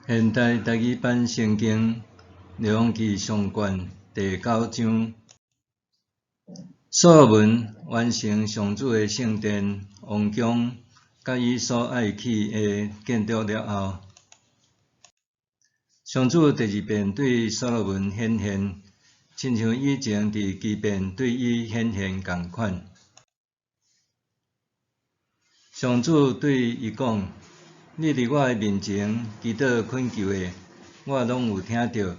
现代台语版圣经列王记上卷第9章。所罗门完成上主的圣殿、王宫，甲伊所爱起的建筑了后，上主第二遍对所罗门显现，亲像以前伫基遍对伊显现共款。上主对伊讲：“你伫我的面前祈祷恳求的，我拢有听到。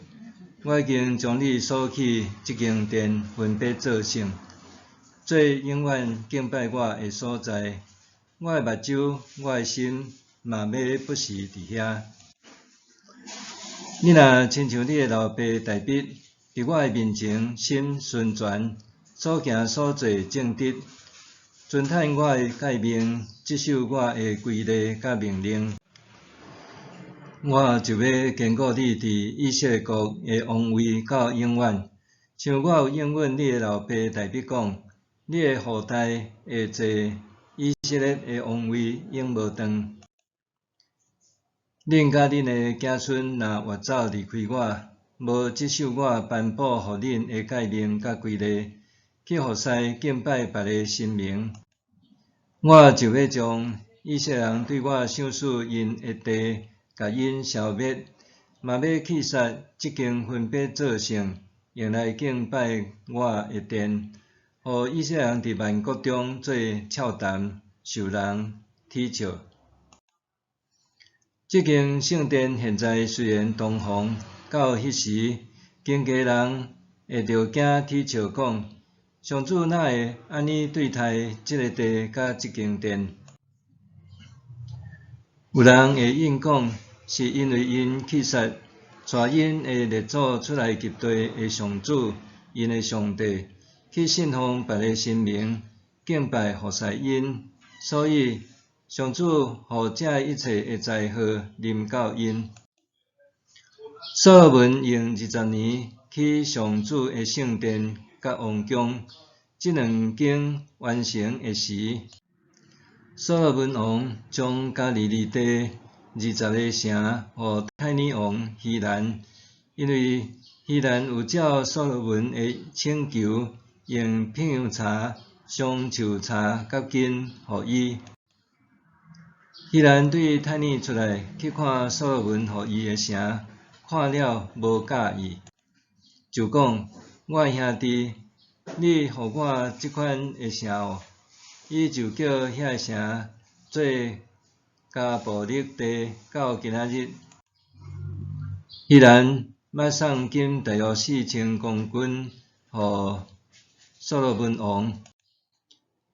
我已经将你所起即间殿分别做圣，做永远敬拜我的所在。我的目睭、我的心嘛要不时伫遐。你若亲像你的老爸大笔，伫我的面前心纯全，所行所做正直，遵趁我的诫命，接受我的规例甲命令，我就要坚固你伫以色列国的王位到永远。像我有应允你的老爸大笔讲，你的后代会坐以色列的王位永无断。恁甲恁的子孙若越走离开我，无接受我颁布互恁的诫命甲规例，去服侍敬拜别个神明，我就要将以色列人对我赏赐因的地，甲因消灭，嘛要去杀即间分别做圣，用来敬拜我的殿，互以色列人伫万国中做俏谈，受人讥笑。即间圣殿现在虽然东方，到迄时，经家人会着惊讥笑讲：上主哪会安尼对待即个地甲即间殿？有人会应讲，是因为因去杀带因的列祖出来及地的上主，因的上帝，去信奉别个神明，敬拜服侍因，所以上主互这一切的灾祸临到因。所罗门用20年去上主的圣殿甲王宫，即两间完成的时，所罗门王将加利利地20个城互泰尼王希兰，因为希兰有照所罗门的请求，用片油茶、香树茶甲金互伊。希兰对泰尼出来去看所罗门互伊的城，看了无介意，就讲：我的兄弟，你互我即款的城哦。伊就叫遐城做加布勒地，到今仔日。希兰要送金大约4000公斤互所罗门王。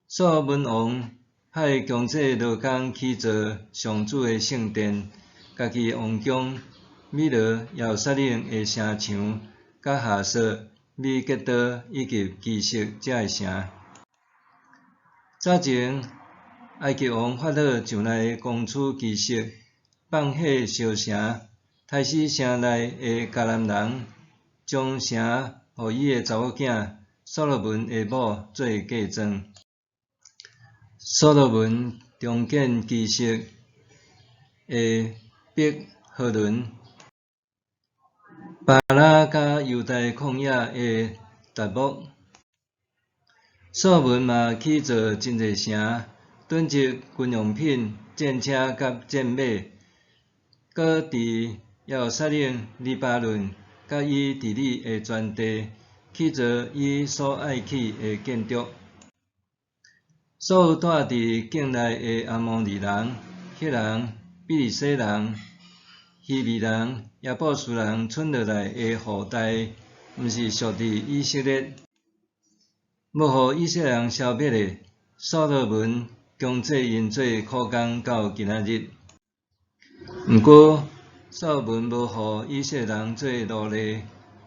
所罗门王派强者劳工去做上主的圣殿，家己王宫、米罗、耶路撒冷的城墙、甲下设、米吉多以及基色这个城。早前，埃及王法老上来攻取基色，放火烧城，杀死城内的迦南人，将城互伊的查某囝所罗门的某做嫁妆。所罗门重建基色的伯何伦、巴拉甲犹大旷野的达木。所罗门嘛去做真侪城，囤积军用品、战车甲战马，搁伫耶路撒冷、黎巴嫩甲伊治理的全地去做伊所爱起的建筑。所有住伫境内的阿摩利人、赫人、比利洗人、希利人、耶布斯人剩落来的后代，毋是属伫以色列。要互以色列人消灭的，所罗门强制因做苦工到今仔日。毋过，所罗门无互以色列人做奴隶，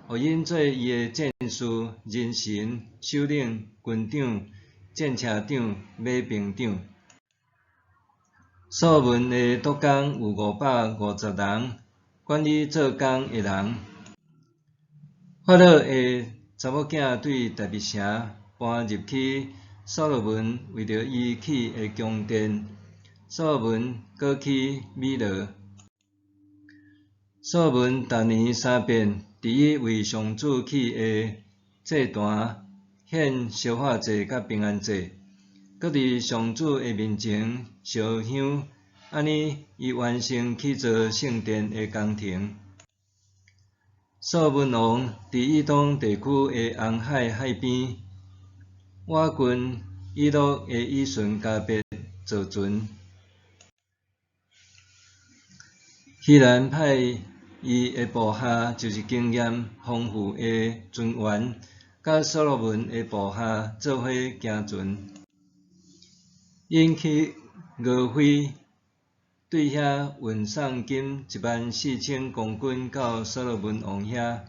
互因做伊的战士、人臣、首领、军长、战车长、马兵长。所罗门的督工有550人，管理做工的人。法老的查某囝对大卫城搬入去，所罗门为着伊起的宫殿，所罗门搁起米罗。所罗门逐年3遍，伫伊为上主起的祭坛献烧化祭甲平安祭，搁伫上主的面前烧香，安尼伊完成起造圣殿的工程。所罗门王伫以东地区的红海海边，挖掘以诺的以顺加别造船。希兰派伊的部下，就是经验丰富的船员，甲所罗门的部下做伙行船，引起俄妃对遐运送金14000公斤到所罗门王遐。